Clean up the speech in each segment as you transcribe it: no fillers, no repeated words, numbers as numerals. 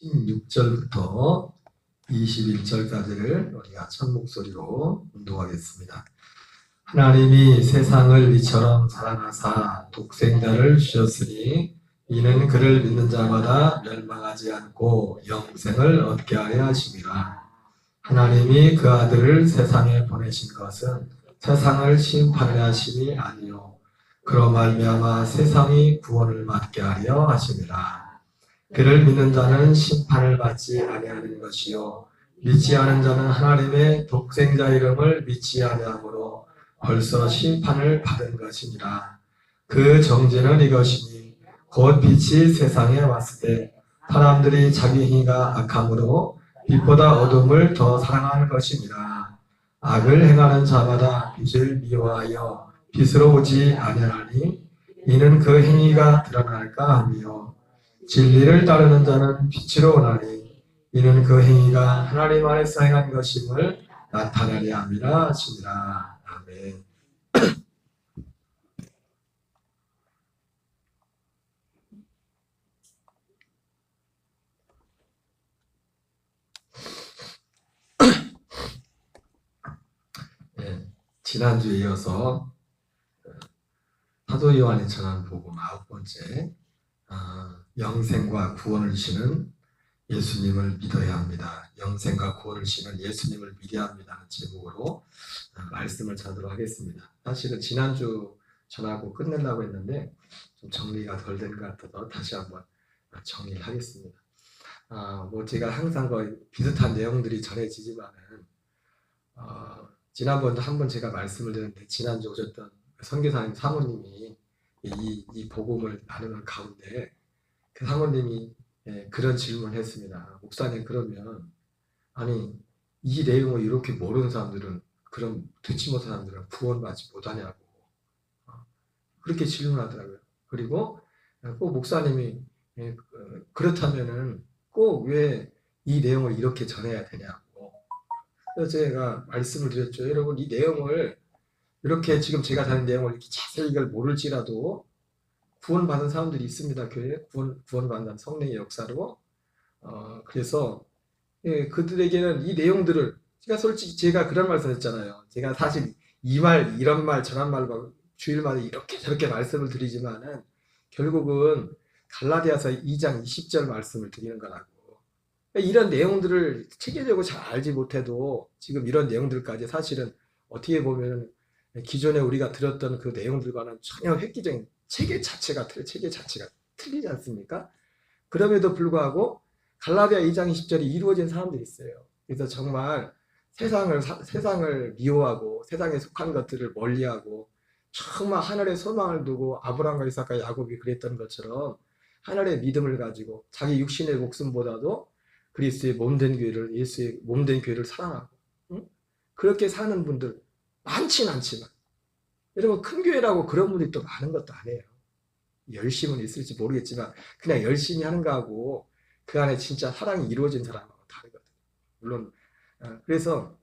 16절부터 21절까지를 우리가 첫 목소리로 운동하겠습니다. 하나님이 세상을 이처럼 사랑하사 독생자를 주셨으니 이는 그를 믿는 자마다 멸망하지 않고 영생을 얻게 하려 하심이라. 하나님이 그 아들을 세상에 보내신 것은 세상을 심판하려 하심이 아니요 그로 말미암아 세상이 구원을 받게 하려 하심이라. 그를 믿는 자는 심판을 받지 아니하는 것이요 믿지 않은 자는 하나님의 독생자 이름을 믿지 아니하므로 벌써 심판을 받은 것이니라. 그 정죄는 이것이니 곧 빛이 세상에 왔을 때 사람들이 자기 행위가 악함으로 빛보다 어둠을 더 사랑하는 것이니라. 악을 행하는 자마다 빛을 미워하여 빛으로 오지 아니하니 이는 그 행위가 드러날까 하며 진리를 따르는 자는 빛으로 오나니 이는 그 행위가 하나님 안에서 행한 것임을 나타내려 함이라 하시니라. 아멘. 네, 지난주에 이어서 사도 요한이 전한 복음 9번째 영생과 구원을 주시는 예수님을 믿어야 합니다. 영생과 구원을 주시는 예수님을 믿어야 합니다는 제목으로 말씀을 전하도록 하겠습니다. 사실은 지난주 전하고 끝내려고 했는데 좀 정리가 덜 된 것 같아서 다시 한번 정리를 하겠습니다. 제가 항상 거의 비슷한 내용들이 전해지지만은 지난번도 한번 제가 말씀을 드렸는데 지난주 오셨던 선교사님 사모님이 이 복음을 나누는 가운데 그 사모님이 그런 질문을 했습니다. 목사님, 그러면 아니 이 내용을 이렇게 모르는 사람들은, 그럼 듣지 못한 사람들은 구원받지 못하냐고 그렇게 질문하더라고요. 그리고 꼭 목사님이 그렇다면은 꼭 왜 이 내용을 이렇게 전해야 되냐고. 그래서 제가 말씀을 드렸죠. 여러분, 이 내용을 이렇게 지금 제가 다는 내용을 이렇게 자세히 이걸 모를지라도 구원받은 사람들이 있습니다. 교회에 구원받는 성령의 역사로. 그래서 그들에게는 이 내용들을 솔직히 제가 그런 말씀했잖아요. 제가 사실 이런 말 저런 말 주일마다 이렇게 저렇게 말씀을 드리지만은 결국은 갈라디아서 2장 20절 말씀을 드리는 거라고. 이런 내용들을 체계적으로 잘 알지 못해도 지금 이런 내용들까지 사실은 어떻게 보면 기존에 우리가 들었던 그 내용들과는 전혀 획기적인 체계 자체가 틀리지 않습니까? 그럼에도 불구하고 갈라디아 2장 20절이 이루어진 사람들이 있어요. 그래서 정말 세상을 미워하고 세상에 속한 것들을 멀리하고 정말 하늘의 소망을 두고 아브라함과 이삭과 야곱이 그랬던 것처럼 하늘의 믿음을 가지고 자기 육신의 목숨보다도 그리스도의 몸된 교회를, 예수의 몸된 교회를 사랑하고 그렇게 사는 분들 많진 않지만, 여러분, 큰 교회라고 그런 분들이 또 많은 것도 아니에요. 열심은 있을지 모르겠지만 그냥 열심히 하는 거하고 그 안에 진짜 사랑이 이루어진 사람하고 다르거든요. 물론 그래서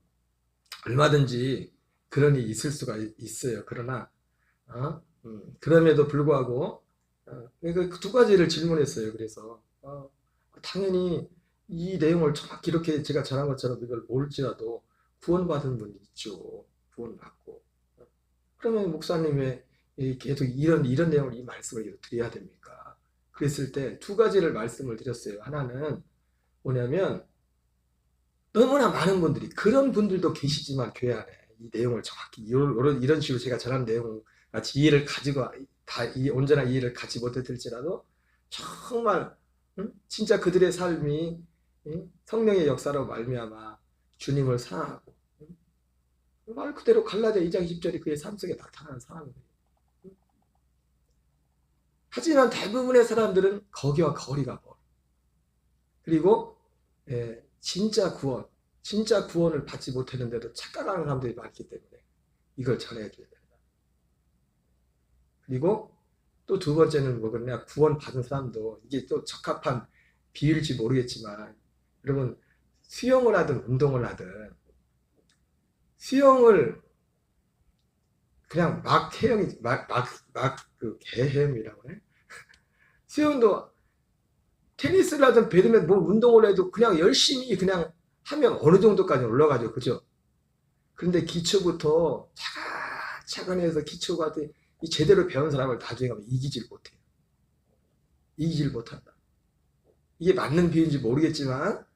얼마든지 그런 일이 있을 수가 있어요. 그러나 그럼에도 불구하고 그 두 가지를 질문했어요. 그래서 당연히 이 내용을 정확히 이렇게 제가 전한 것처럼 이걸 모를지라도 구원받은 분이 있죠. 구원받고. 그러면 목사님 왜 계속 이런 내용을, 이 말씀을 드려야 됩니까? 그랬을 때 두 가지를 말씀을 드렸어요. 하나는 뭐냐면, 너무나 많은 분들이, 그런 분들도 계시지만 교회 안에 이 내용을 정확히 이런 식으로 제가 전한 내용 같이 이해를 가지고 온전한 이해를 갖지 못했을지라도 정말 진짜 그들의 삶이 성령의 역사로 말미암아 주님을 사랑하고 말 그대로 갈라디아 2장 20절이 그의 삶 속에 나타나는 사람이에요. 하지만 대부분의 사람들은 거기와 거리가 멀어. 그리고 진짜 구원을 받지 못했는데도 착각하는 사람들이 많기 때문에 이걸 전해줘야 된다. 그리고 또 두 번째는 뭐겠냐, 구원 받은 사람도 이게 또 적합한 비율일지 모르겠지만, 여러분, 수영을 하든 운동을 하든 수영을 그냥 그 개헤엄이라고 해. 수영도 테니스를 하든 배드민턴 뭐 운동을 해도 그냥 열심히 그냥 하면 어느 정도까지 올라가죠. 그죠? 그런데 기초부터 차근차근 해서 기초가 이 제대로 배운 사람을 나중에 가면 이기질 못해요. 이기질 못한다. 이게 맞는 비유인지 모르겠지만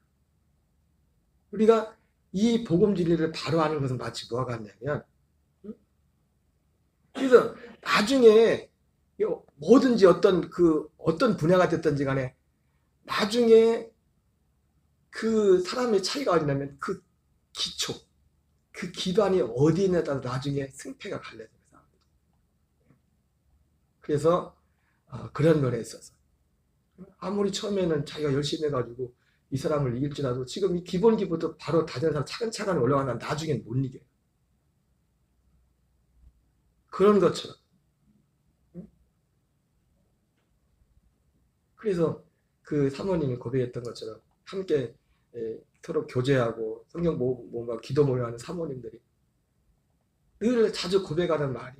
우리가 이 복음 진리를 바로 아는 것은 마치 뭐가 같냐면, 그래서 나중에 뭐든지 어떤 분야가 됐든지 간에 나중에 그 사람의 차이가 어디냐면 그 기초, 그 기반이 어디에 있냐에 따라 나중에 승패가 갈려집니다. 그래서 그런 면에 있어서 아무리 처음에는 자기가 열심히 해가지고 이 사람을 이길지라도 지금 이 기본기부터 바로 다른 사람 차근차근 올라가면 나중엔 못 이겨요. 그런 것처럼. 그래서 그 사모님이 고백했던 것처럼 함께 서로 교제하고 성경 모임과 기도 모임하는 사모님들이 늘 자주 고백하는 말이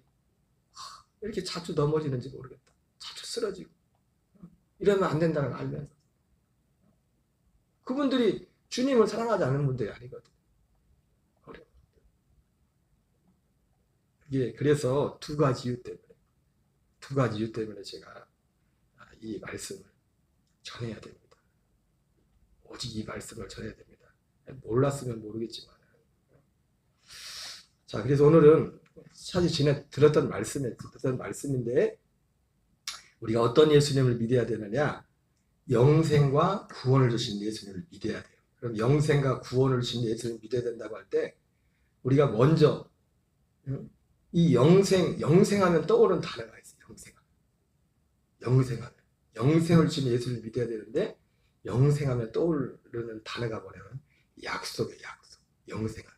이렇게 자주 넘어지는지 모르겠다. 자주 쓰러지고 이러면 안 된다는 걸 알면서 그분들이 주님을 사랑하지 않는 분들이 아니거든요. 그게 그래서 두 가지 이유 때문에 제가 이 말씀을 전해야 됩니다. 오직 이 말씀을 전해야 됩니다. 몰랐으면 모르겠지만. 자, 그래서 오늘은 사실 전에 들었던 말씀인데 우리가 어떤 예수님을 믿어야 되느냐? 영생과 구원을 주신 예수님을 믿어야 돼요. 그럼 영생과 구원을 주신 예수님을 믿어야 된다고 할 때 우리가 먼저 이 영생하면 떠오르는 단어가 있어요. 영생을 주신 예수님을 믿어야 되는데 영생하면 떠오르는 단어가 뭐냐면 약속이에요. 영생하면.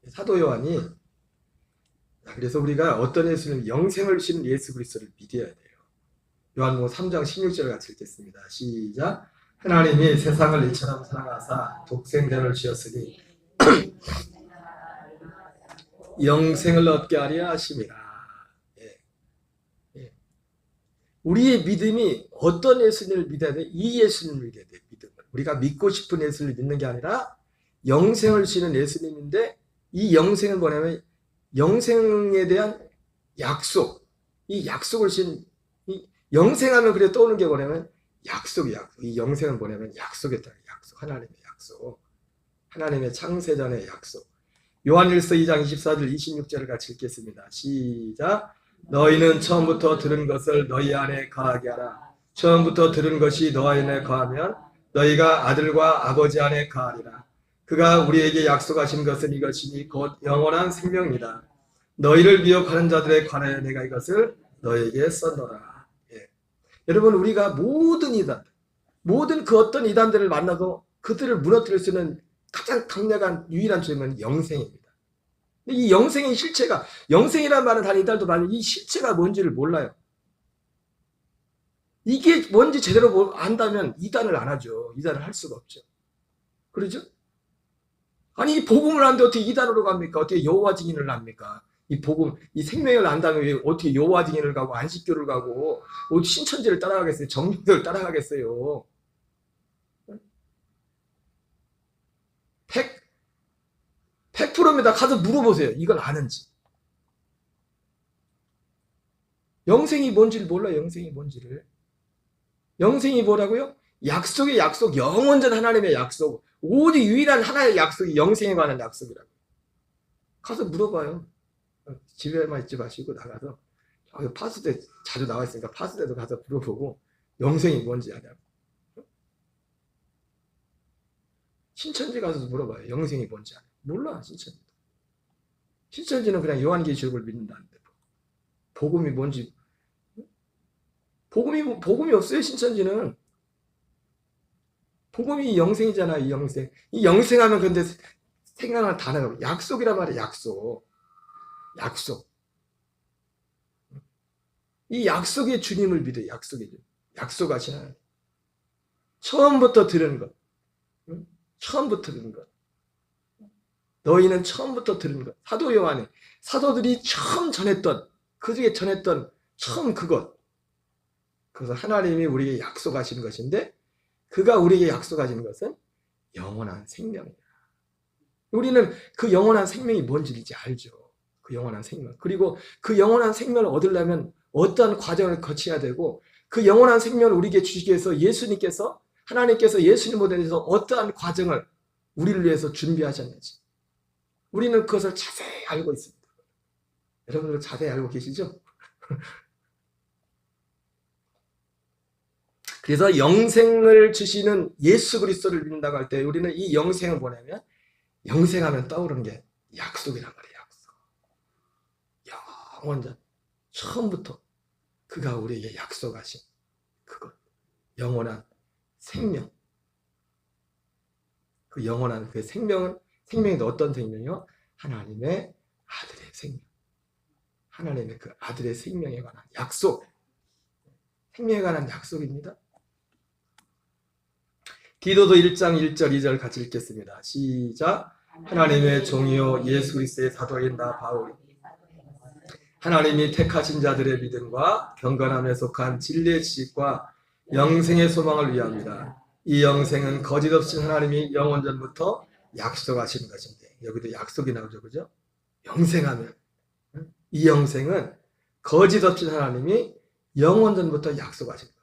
사도 요한이 그래서 우리가 어떤 예수님 영생을 주신 예수 그리스도를 믿어야 돼요. 요한복음 3장 16절을 같이 읽겠습니다. 시작. 하나님이 세상을 이처럼 사랑하사 독생자를 주었으니 영생을 얻게 하려 하심이라. 우리의 믿음이 어떤 예수님을 믿어야 돼? 이 예수님을 믿어야 돼. 믿음을. 우리가 믿고 싶은 예수님을 믿는 게 아니라 영생을 주시는 예수님인데 이 영생은 뭐냐면 영생에 대한 약속. 이 약속을 주신 영생하면 그래 떠오르는 게 뭐냐면 약속이야. 이 영생은 뭐냐면 약속이다. 하나님의 약속. 하나님의 창세전의 약속. 요한일서 2장 24절 26절을 같이 읽겠습니다. 시작. 너희는 처음부터 들은 것을 너희 안에 거하게 하라. 처음부터 들은 것이 너 안에 거하면 너희가 아들과 아버지 안에 거하리라. 그가 우리에게 약속하신 것은 이것이니 곧 영원한 생명이다. 너희를 미혹하는 자들에 관하여 내가 이것을 너희에게 썼노라. 여러분 우리가 모든 그 어떤 이단들을 만나도 그들을 무너뜨릴 수 있는 가장 강력한 유일한 주님은 영생입니다. 이 영생의 실체가 영생이라는 말은 다른 이단도 많은 이 실체가 뭔지를 몰라요. 이게 뭔지 제대로 안다면 이단을 안 하죠. 이단을 할 수가 없죠. 그러죠? 아니 이 복음을 아는데 어떻게 이단으로 갑니까? 어떻게 여호와 증인을 합니까? 이 복음, 이 생명을 안다면 왜 어떻게 여호와 증인을 가고 안식교를 가고 어디 신천지를 따라가겠어요? 정교를 따라가겠어요? 100%입니다. 가서 물어보세요. 이걸 아는지. 영생이 뭔지를 몰라요. 영생이 뭔지를. 영생이 뭐라고요? 약속의 약속, 영원전 하나님의 약속. 오직 유일한 하나의 약속이 영생에 관한 약속이라고. 가서 물어봐요. 집에만 있지 마시고 나가서 파스대 자주 나와 있으니까 파스대도 가서 물어보고 영생이 뭔지 아냐고. 신천지 가서 물어봐요. 영생이 뭔지 아냐고. 몰라 신천지. 신천지는 그냥 요한계시록을 믿는다는데 복음이 뭔지 복음이 없어요. 신천지는 복음이 영생이잖아. 이 영생하면 근데 생각나는 단어가 약속이란 말이야. 약속. 이 약속의 주님을 믿어요. 약속하신 하나님. 처음부터 들은 것. 너희는 처음부터 들은 것. 사도 요한에 사도들이 처음 전했던 그중에 전했던 처음 그것. 그래서 하나님이 우리에게 약속하신 것인데 그가 우리에게 약속하신 것은 영원한 생명이에요. 우리는 그 영원한 생명이 뭔지 알죠. 그 영원한 생명. 그리고 그 영원한 생명을 얻으려면 어떤 과정을 거쳐야 되고, 그 영원한 생명을 우리에게 주시기 위해서 하나님께서 예수님으로 대해서 어떠한 과정을 우리를 위해서 준비하셨는지 우리는 그것을 자세히 알고 있습니다. 여러분들 자세히 알고 계시죠? 그래서 영생을 주시는 예수 그리스도를 믿는다고 할 때 우리는 이 영생은 뭐냐면, 영생하면 떠오르는 게 약속이란 말이에요. 약속. 영원전 처음부터 그가 우리에게 약속하신 그것, 영원한 생명. 그 영원한 그 생명은, 생명이 어떤 생명이요? 하나님의 아들의 생명. 하나님의 그 아들의 생명에 관한 약속. 생명에 관한 약속입니다. 디도서 1장 1절 2절 같이 읽겠습니다. 시작. 하나님의 종이요 예수 그리스도의 사도인 나 바울이 하나님이 택하신 자들의 믿음과 경건함에 속한 진리의 지식과 영생의 소망을 위함이다. 이 영생은 거짓없이 하나님이 영원전부터 약속하신 것인데, 여기도 약속이 나오죠, 그죠? 영생하면, 이 영생은 거짓없이 하나님이 영원전부터 약속하신 것.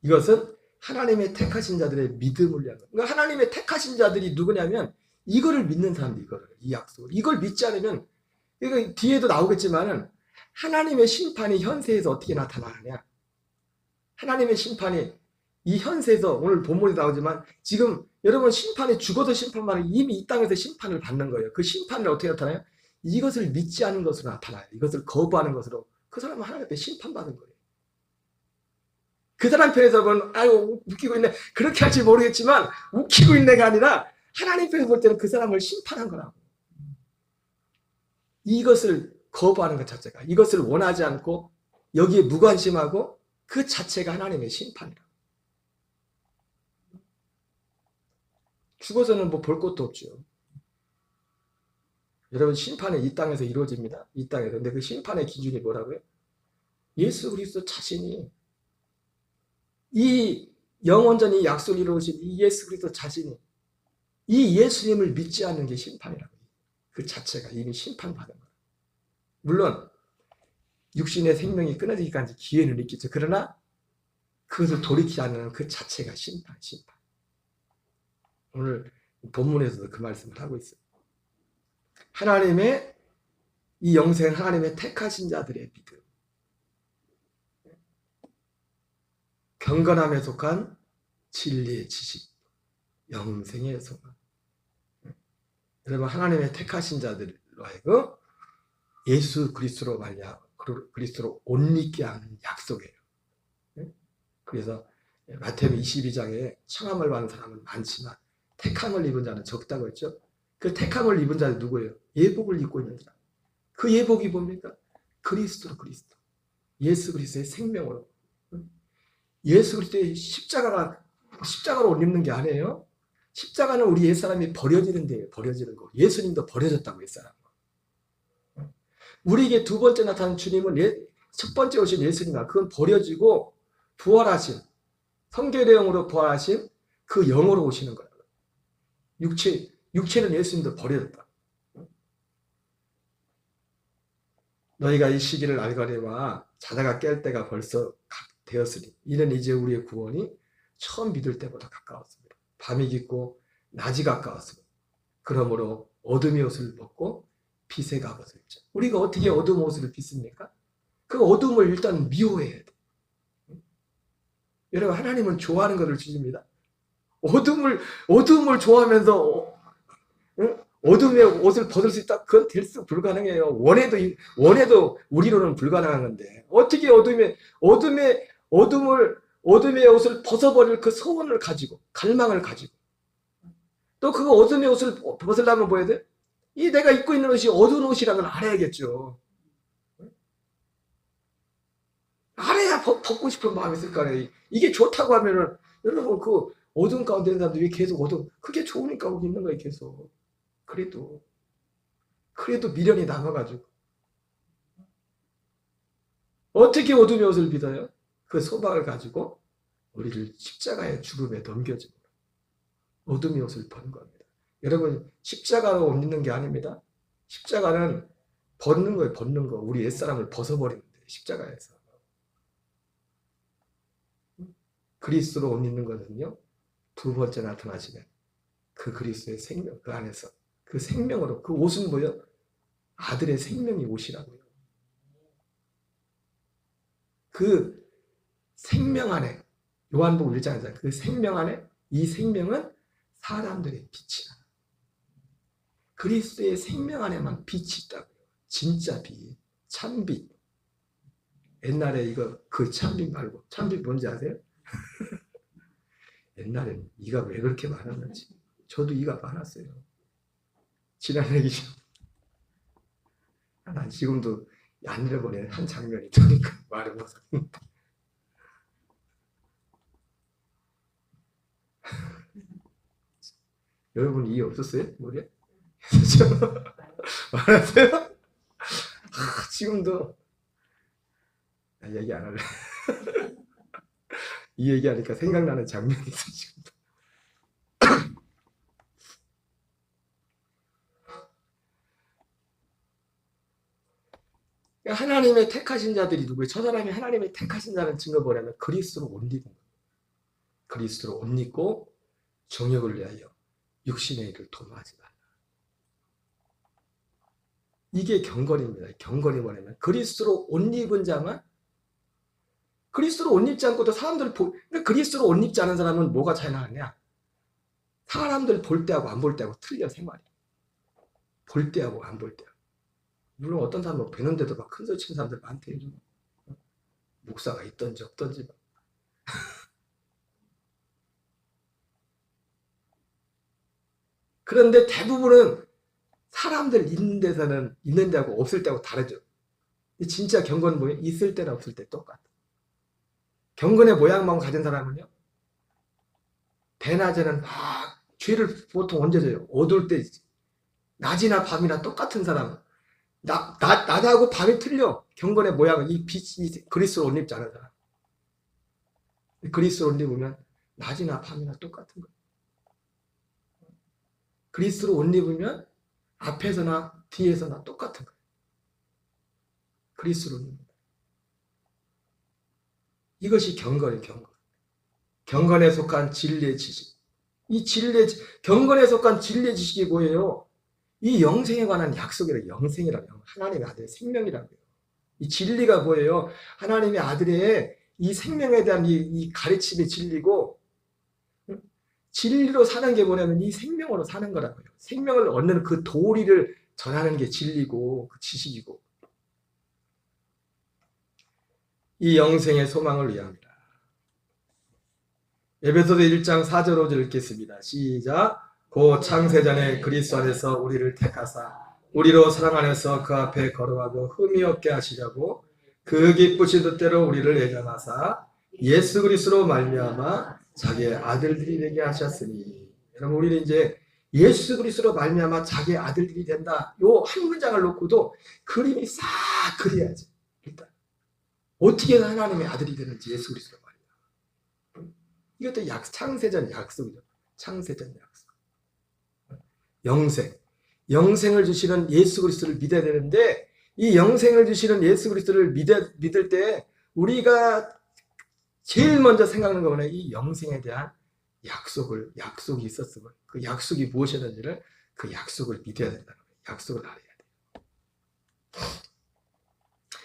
이것은 하나님의 택하신 자들의 믿음을 위한 것. 그러니까 하나님의 택하신 자들이 누구냐면, 이거를 믿는 사람들, 이 약속을. 이걸 믿지 않으면, 이거 뒤에도 나오겠지만은, 하나님의 심판이 현세에서 어떻게 나타나느냐? 하나님의 심판이 이 현세에서, 오늘 본문에 나오지만 지금 여러분 심판이, 죽어도 심판만, 이미 이 땅에서 심판을 받는 거예요. 그 심판이 어떻게 나타나요? 이것을 믿지 않은 것으로 나타나요. 이것을 거부하는 것으로. 그 사람은 하나님 앞에 심판받은 거예요. 그 사람 편에서 보면 아유 웃기고 있네, 그렇게 할지 모르겠지만 웃기고 있네가 아니라 하나님 편에서 볼 때는 그 사람을 심판한 거라고. 이것을 거부하는 것 자체가, 이것을 원하지 않고 여기에 무관심하고, 그 자체가 하나님의 심판이라고. 죽어서는 뭐 볼 것도 없죠. 여러분, 심판은 이 땅에서 이루어집니다. 이 땅에서. 근데 그 심판의 기준이 뭐라고요? 예수 그리스도 자신이, 이 영원전이 약속을 이루신 이 예수 그리스도 자신이 이 예수님을 믿지 않는 게 심판이라고. 그 자체가 이미 심판받은 거예요. 물론 육신의 생명이 끊어지기까지 기회는 있겠죠. 그러나 그것을 돌이키지 않는 그 자체가 심판. 오늘 본문에서도 그 말씀을 하고 있어요. 하나님의 이 영생, 하나님의 택하신 자들의 믿음, 경건함에 속한 진리의 지식, 영생의 소망. 여러분, 하나님의 택하신 자들로 하여금 예수 그리스도로 그리스도로 옷 입게 하는 약속이에요. 그래서 마태복음 22장에 청함을 받은 사람은 많지만 택함을 입은 자는 적다고 했죠. 그 택함을 입은 자는 누구예요? 예복을 입고 있는 자들. 그 예복이 뭡니까? 그리스도. 예수 그리스도의 생명으로. 예수 그리스도의 십자가로 옷 입는 게 아니에요. 십자가는 우리 옛사람이 버려지는 데예요. 버려지는 거. 예수님도 버려졌다고, 옛사람. 우리에게 두 번째 나타난 주님은 첫 번째 오신 예수님아, 그건 버려지고 부활하신, 성결의 영으로 부활하신 그 영으로 오시는 거예요. 육체는 예수님도 버려졌다. 너희가 이 시기를 알거니와 자다가 깰 때가 벌써 되었으니 이는 이제 우리의 구원이 처음 믿을 때보다 가까웠습니다. 밤이 깊고 낮이 가까웠습니다. 그러므로 어둠의 옷을 벗고 빛의 갑옷을 입자. 우리가 어떻게 어둠 옷을 입습니까? 그 어둠을 일단 미워해야 돼. 여러분, 하나님은 좋아하는 것을 주십니다. 어둠을 좋아하면서 어둠의 옷을 벗을 수 있다? 그건 될수 불가능해요. 원해도 우리로는 불가능한 건데, 어떻게 어둠의 옷을 벗어버릴 그 소원을 가지고, 갈망을 가지고, 또 그 어둠의 옷을 벗으려면 뭐 해야 돼? 이 내가 입고 있는 옷이 어두운 옷이라는 걸 알아야겠죠. 알아야 벗고 싶은 마음이 있을 거 아니에요. 이게 좋다고 하면은, 여러분, 그 어둠 가운데 있는 사람들이 계속 그게 좋으니까 거기 있는 거예요, 계속. 그래도 미련이 남아가지고. 어떻게 어둠의 옷을 믿어요? 그 소망을 가지고 우리를 십자가의 죽음에 넘겨주고 어둠의 옷을 벗는 겁니다. 여러분, 십자가로 옷 입는 게 아닙니다. 십자가는 벗는 거예요. 벗는 거. 우리 옛사람을 벗어버리는 거예요. 십자가에서. 그리스도로 옷 입는 것은요, 두 번째 나타나시면 그 그리스도의 생명, 그 안에서 그 생명으로, 그 옷은 뭐예요? 아들의 생명이 옷이라고요. 그 생명 안에, 요한복음 1장에서 그 생명 안에, 이 생명은 사람들의 빛이라. 그리스도의 생명 안에만 빛이 있다고요. 진짜 빛, 참빛. 옛날에 이거 그 참빛 말고, 참빛 뭔지 아세요? 옛날에는 이가 왜 그렇게 많았는지. 저도 이가 많았어요. 지난해 난 지금도 안 잃어버리는 한 장면이 있으니까 말을 못합니다. 여러분 이 없었어요? 머리에? 많았어요? 지금도 얘기 안 할래. 이 얘기하니까 생각나는 장면이 있어 지금도. 하나님의 택하신 자들이 누구예요? 저 사람이 하나님의 택하신 자는 증거 뭐냐면 그리스도로 옷 입은 거예요. 그리스도로 옷 입고 정욕을 위하여 육신의 일을 도모하지 말라. 이게 경건입니다. 경건이 뭐냐면 그리스도로 옷 입은 자만, 그리스도로 옷 입지 않고도 사람들 근데 그리스도로 옷 입지 않은 사람은 뭐가 차이 나느냐? 사람들 볼 때하고 안 볼 때하고 틀려 생활이. 볼 때하고 안 볼 때하고. 물론 어떤 사람은 뵈는데도 막 큰 소리 치는 사람들 많대요. 목사가 있던지 없던지 막. 그런데 대부분은 사람들 있는 데서는 있는 데하고 없을 때하고 다르죠. 진짜 경건은 뭐예요? 있을 때나 없을 때 똑같아. 경건의 모양만 가진 사람은요, 대낮에는 막 죄를 보통 언제 져요? 어두울 때. 낮이나 밤이나 똑같은 사람은 낮하고 밤이 틀려. 경건의 모양은 이 빛이 그리스도로 옷 입지 않은 사람. 그리스도로 옷 입으면 낮이나 밤이나 똑같은 거예요. 그리스도로 옷 입으면 앞에서나 뒤에서나 똑같은 거예요. 그리스도로 옷 입는 거예요. 이것이 경건의 경건. 경건에 속한 진리의 지식. 경건에 속한 진리의 지식이 뭐예요? 이 영생에 관한 약속이라고. 영생이라고. 하나님의 아들의 생명이라고요. 이 진리가 뭐예요? 하나님의 아들의 이 생명에 대한 이 가르침이 진리고, 진리로 사는 게 뭐냐면 이 생명으로 사는 거라고요. 생명을 얻는 그 도리를 전하는 게 진리고 그 지식이고, 이 영생의 소망을 위함이라. 에베소서 1장 4절 5절 읽겠습니다. 시작. 고 창세전에 그리스도 안에서 우리를 택하사 우리로 사랑 안에서 그 앞에 거룩하고 흠이 없게 하시려고 그 기쁘신 뜻대로 우리를 예정하사 예수 그리스도로 말미암아 자기의 아들들이 되게 하셨으니. 여러분, 우리는 이제 예수 그리스도로 말미암아 자기의 아들들이 된다. 요 한 문장을 놓고도 그림이 싹 그려야지. 일단 어떻게 하나님의 아들이 되는지 예수 그리스도로 말이야. 이것도 창세전 약속이죠. 창세전 약속. 영생을 주시는 예수 그리스도를 믿어야 되는데, 이 영생을 주시는 예수 그리스도를 믿을 때 우리가 제일 먼저 생각하는 거는 이 영생에 대한 약속이 있었으면 그 약속이 무엇이었는지를, 그 약속을 믿어야 된다는 거예요. 약속을 알아야 돼요.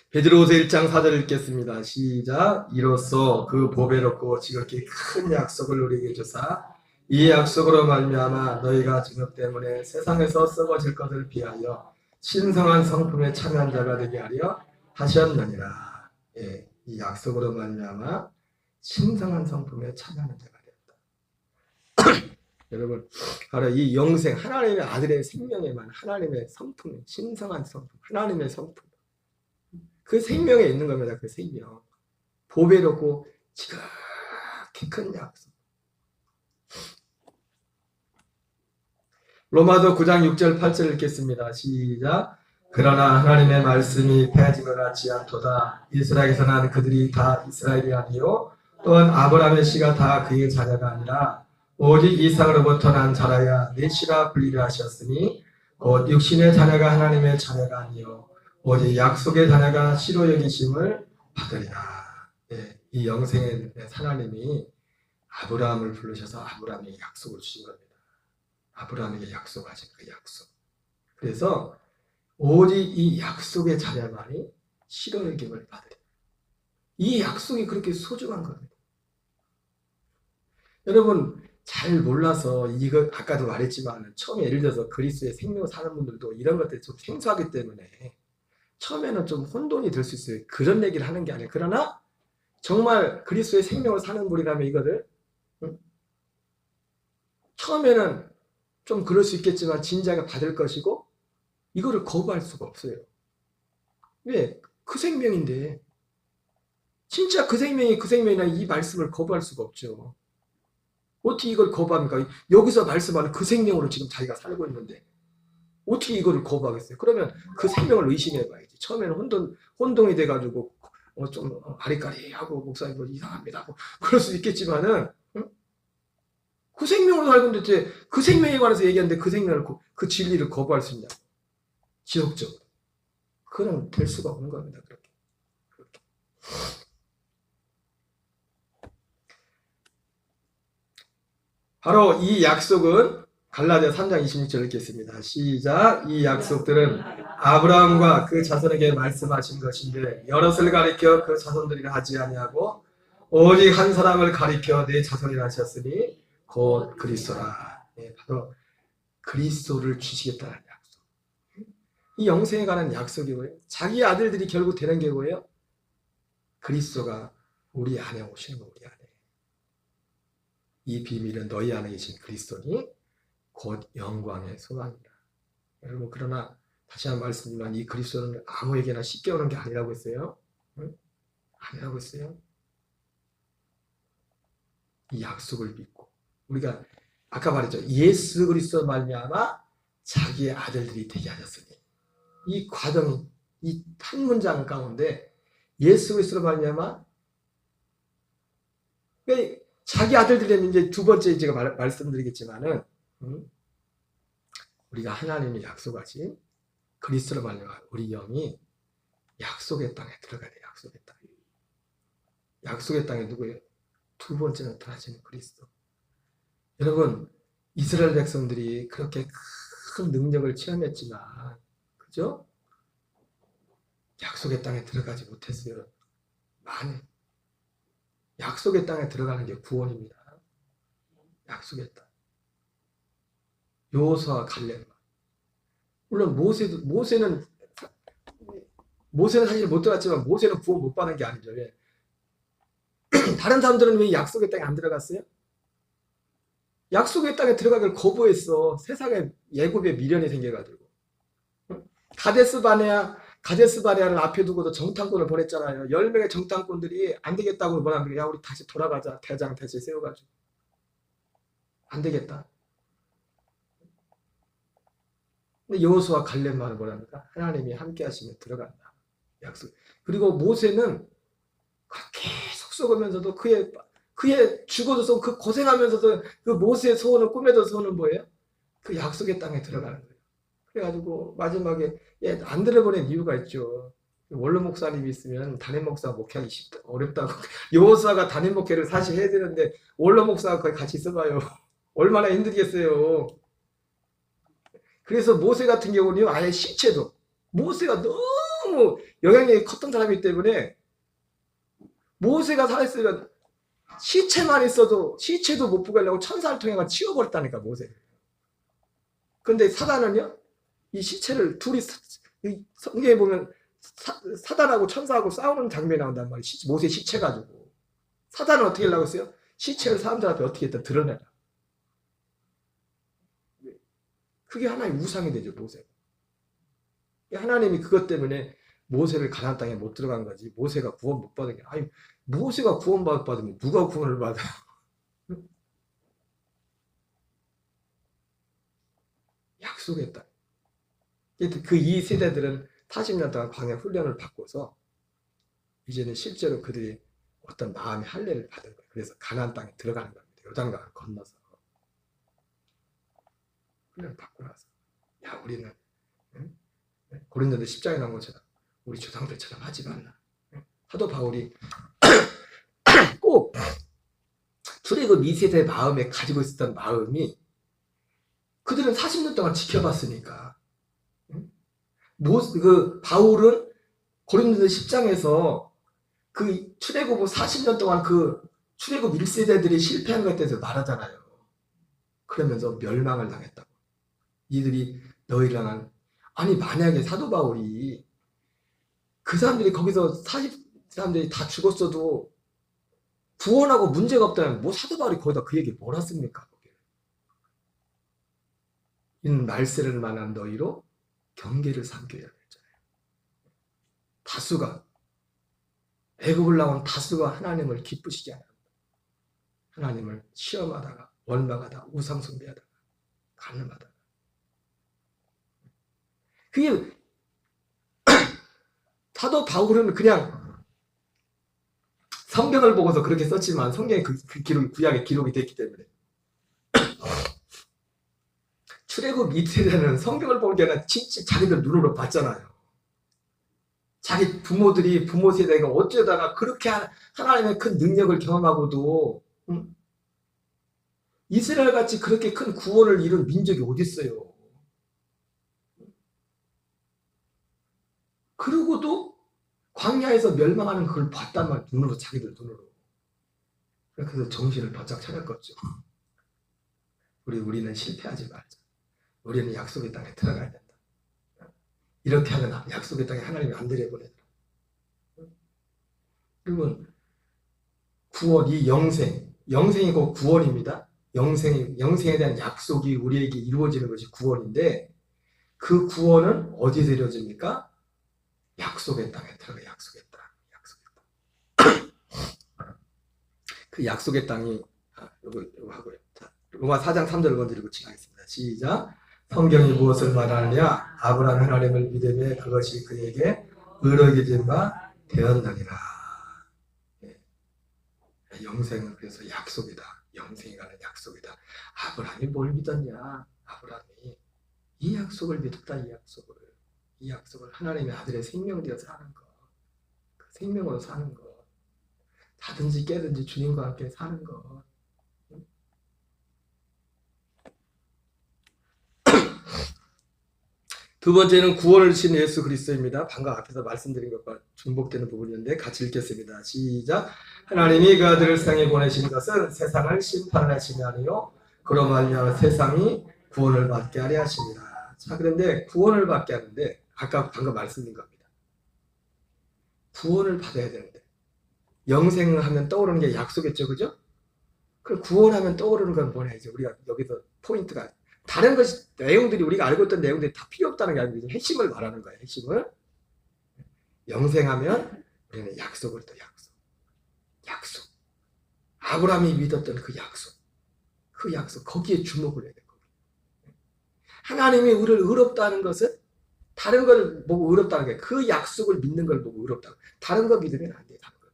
베드로후서 1장 4절 읽겠습니다. 시작. 이로써 그 보배롭고 지극히 큰 약속을 우리에게 주사 이 약속으로 말미암아 너희가 증거 때문에 세상에서 썩어질 것을 비하여 신성한 성품에 참여한 자가 되게 하려 하셨느니라. 예, 이 약속으로 말미암아 신성한 성품에 참여하는 자가 되었다. 여러분, 바로 이 영생, 하나님의 아들의 생명에만 하나님의 성품, 신성한 성품, 하나님의 성품, 그 생명에 있는 겁니다. 그 생명. 보배롭고 지극히 큰 약속. 로마서 9장 6절 8절 읽겠습니다. 시작. 그러나 하나님의 말씀이 패하짐을 같지 않도다. 이스라엘에서 난 그들이 다 이스라엘이 아니요 또한 아브라함의 씨가 다 그의 자녀가 아니라 오직 이삭으로부터 난 자라야 내 씨라 불리라 하셨으니 곧 육신의 자녀가 하나님의 자녀가 아니요 오직 약속의 자녀가 씨로 여기심을 받으리라. 네, 이 영생의 하나님이 아브라함을 부르셔서 아브라함에게 약속을 주신 겁니다. 아브라함에게 약속하신 그 약속. 그래서 오직 이 약속의 자녀만이 씨로 여김을 받으리라. 이 약속이 그렇게 소중한 겁니다. 여러분 잘 몰라서 이거 아까도 말했지만 처음에 예를 들어서 그리스도의 생명을 사는 분들도 이런 것들이 좀 생소하기 때문에 처음에는 좀 혼돈이 될 수 있어요. 그런 얘기를 하는 게 아니에요. 그러나 정말 그리스도의 생명을 사는 분이라면 이거를 처음에는 좀 그럴 수 있겠지만 진작에 받을 것이고 이거를 거부할 수가 없어요. 왜? 그 생명인데 진짜 그 생명이 그 생명이나 이 말씀을 거부할 수가 없죠. 어떻게 이걸 거부합니까? 여기서 말씀하는 그 생명으로 지금 자기가 살고 있는데 어떻게 이거를 거부하겠어요? 그러면 그 생명을 의심해봐야지. 처음에는 혼동이 돼가지고 좀 아리까리하고 목사님 뭐 이상합니다 하고 그럴 수 있겠지만은 응? 그 생명으로 살고 있는데 그 생명에 관해서 얘기하는데 그 생명을 그 진리를 거부할 수 있냐? 지속적으로. 그건 될 수가 없는 겁니다. 그렇게. 바로 이 약속은 갈라디아 3장 26절 읽겠습니다. 시작. 이 약속들은 아브라함과 그 자손에게 말씀하신 것인데 여럿을 가리켜 그 자손들이라 하지 아니하고 오직 한 사람을 가리켜 내 자손이라 하셨으니 곧 그리스도라. 네, 바로 그리스도를 주시겠다는 약속. 이 영생에 관한 약속이 뭐예요? 자기 아들들이 결국 되는 게 뭐예요? 그리스도가 우리 안에 오시는 거, 우리 안에. 이 비밀은 너희 안에 계신 그리스도니 곧 영광의 소망이다. 여러분 그러나 다시 한번 말씀드리면 이 그리스도는 아무에게나 쉽게 오는 게 아니라고 했어요. 응? 아니라고 했어요. 이 약속을 믿고 우리가 아까 말했죠. 예수 그리스도 말미암아 자기의 아들들이 되게 하셨으니 이 과정이 이 한 문장 가운데 예수 그리스도 말미암아 자기 아들들은 이제 두 번째 제가 말씀드리겠지만은 우리가 하나님이 약속하신 그리스도로 말미암아 우리 영이 약속의 땅에 들어가야 돼요. 약속의 땅에. 약속의 땅에 누구예요? 두 번째 나타나시는 그리스도. 여러분 이스라엘 백성들이 그렇게 큰 능력을 체험했지만 그죠? 약속의 땅에 들어가지 못했어요. 많이. 약속의 땅에 들어가는 게 구원입니다. 약속의 땅. 여호수아와 갈렙. 물론 모세는 사실 못 들어갔지만 모세는 구원 못 받은 게 아니죠. 왜? 다른 사람들은 왜 약속의 땅에 안 들어갔어요? 약속의 땅에 들어가길 거부했어. 세상에 예굽에 미련이 생겨가지고. 가데스바네아를 앞에 두고도 정탐꾼을 보냈잖아요. 10명의 정탐꾼들이 안 되겠다고 뭐라 그래. 야 우리 다시 돌아가자. 대장 다시 세워가지고. 안 되겠다. 근데 여호수아 갈렙만은 뭐라 합니까? 하나님이 함께 하시면 들어간다. 약속. 그리고 모세는 계속 썩으면서도 그의 죽어도 썩고 그 고생하면서도 그 모세의 소원을 꿈에도 소원은 뭐예요? 그 약속의 땅에 들어가는 거예요. 그래가지고 마지막에 안 들어보낸 이유가 있죠. 원로 목사님이 있으면 담임 목사 목회하기 어렵다고. 여호수아가 담임 목회를 사실 해야 되는데 원로 목사가 거기 같이 있어봐요. 얼마나 힘들겠어요. 그래서 모세 같은 경우는 아예 시체도 모세가 너무 영향력이 컸던 사람이기 때문에 모세가 살았으면 시체만 있어도 시체도 못 보게 하려고 천사를 통해 치워버렸다니까 모세. 근데 사단은요 이 시체를 둘이 성경에 보면 사단하고 천사하고 싸우는 장면이 나온단 말이에요. 모세 시체 가지고. 사단은 어떻게 하려고 했어요? 시체를 사람들 앞에 어떻게 했다 드러내라. 그게 하나의 우상이 되죠, 모세. 하나님이 그것 때문에 모세를 가나안 땅에 못 들어간 거지. 모세가 구원 못 받은 게 아니 모세가 구원 받으면 누가 구원을 받아요? 약속의 땅. 그 이 세대들은 40년 동안 광야 훈련을 받고서 이제는 실제로 그들이 어떤 마음의 할례를 받은 거예요. 그래서 가나안 땅에 들어가는 겁니다. 요단강을 건너서. 훈련을 받고 나서 야 우리는 응? 고린도서 10장에 나온 것처럼 우리 조상들처럼 하지 말라. 사도 바울이 꼭 출애굽 2세대 마음에 가지고 있었던 마음이 그들은 40년 동안 지켜봤으니까 그 바울은 고린도서 10장에서 그 출애굽 40년 동안 그 출애굽 1세대들이 실패한 것에 대해서 말하잖아요. 그러면서 멸망을 당했다고. 이들이 너희를 향한 아니 만약에 사도 바울이 그 사람들이 거기서 40사람들이 다 죽었어도 구원하고 문제가 없다면 뭐 사도 바울이 거기다 그 얘기 뭘 했습니까? 이는 말세를 만한 너희로 경계를 삼겨야 했잖아요. 다수가 애굽을 나온 다수가 하나님을 기쁘시지 않아. 하나님을 시험하다가 원망하다가 우상숭배하다가 간음하다가 그게 사도 바울은 그냥 성경을 보고서 그렇게 썼지만 성경에 그 기록이 구약에 기록이 됐기 때문에 출애굽 2세대는 성경을 보는 게 아니라 진짜 자기들 눈으로 봤잖아요. 자기 부모들이 부모 세대가 어쩌다가 그렇게 하나님의 큰 능력을 경험하고도 이스라엘 같이 그렇게 큰 구원을 이룬 민족이 어디 있어요? 그러고도 광야에서 멸망하는 그걸 봤단 말이에요. 눈으로 자기들 눈으로. 그래서 정신을 바짝 차렸겠죠. 우리는 실패하지 말자. 우리는 약속의 땅에 들어가야 된다. 이렇게 하면 약속의 땅에 하나님이 안 들여보내더라. 그러면 구원, 이 영생이 곧 구원입니다. 영생에 대한 약속이 우리에게 이루어지는 것이 구원인데 그 구원은 어디에 이루어집니까? 약속의 땅에 들어가. 약속의 땅. 그 약속의 땅이 요거 하고요. 자, 로마 4장 3절을 먼저 읽고 지나겠습니다. 시작. 성경이 무엇을 말하느냐? 아브라함 하나님을 믿음에 그것이 그에게 의로워진 바 되었느니라. 영생은 그래서 약속이다. 영생이 가는 약속이다. 아브라함이 뭘 믿었냐? 아브라함이 이 약속을 믿었다. 이 약속을 하나님의 아들의 생명 되어서 사는 거. 그 생명으로 사는 거. 자든지 깨든지 주님과 함께 사는 거. 두 번째는 구원을 주신 예수 그리스도입니다. 방금 앞에서 말씀드린 것과 중복되는 부분이었는데 같이 읽겠습니다. 시작. 하나님이 그 아들을 세상에 보내신 것은 세상을 심판하심이 아니요 그로 말미암아 세상이 구원을 받게 하려 하십니다. 자, 그런데 구원을 받게 하는데 아까 방금 말씀드린 겁니다. 구원을 받아야 되는데 영생을 하면 떠오르는 게 약속이겠죠, 그죠? 그 구원하면 떠오르는 건 뭐냐 이제 우리가 여기서 포인트가 다른 것이 내용들이 우리가 알고 있던 내용들이 다 필요 없다는 게 아니고 핵심을 말하는 거예요. 핵심을 영생하면 우리는 약속을 또 약속. 아브라함이 믿었던 그 약속 거기에 주목을 해야 돼. 하나님이 우리를 의롭다는 것은 다른 걸 보고 의롭다는 게 그 약속을 믿는 걸 보고 의롭다. 다른 거 믿으면 안 돼. 다른 거.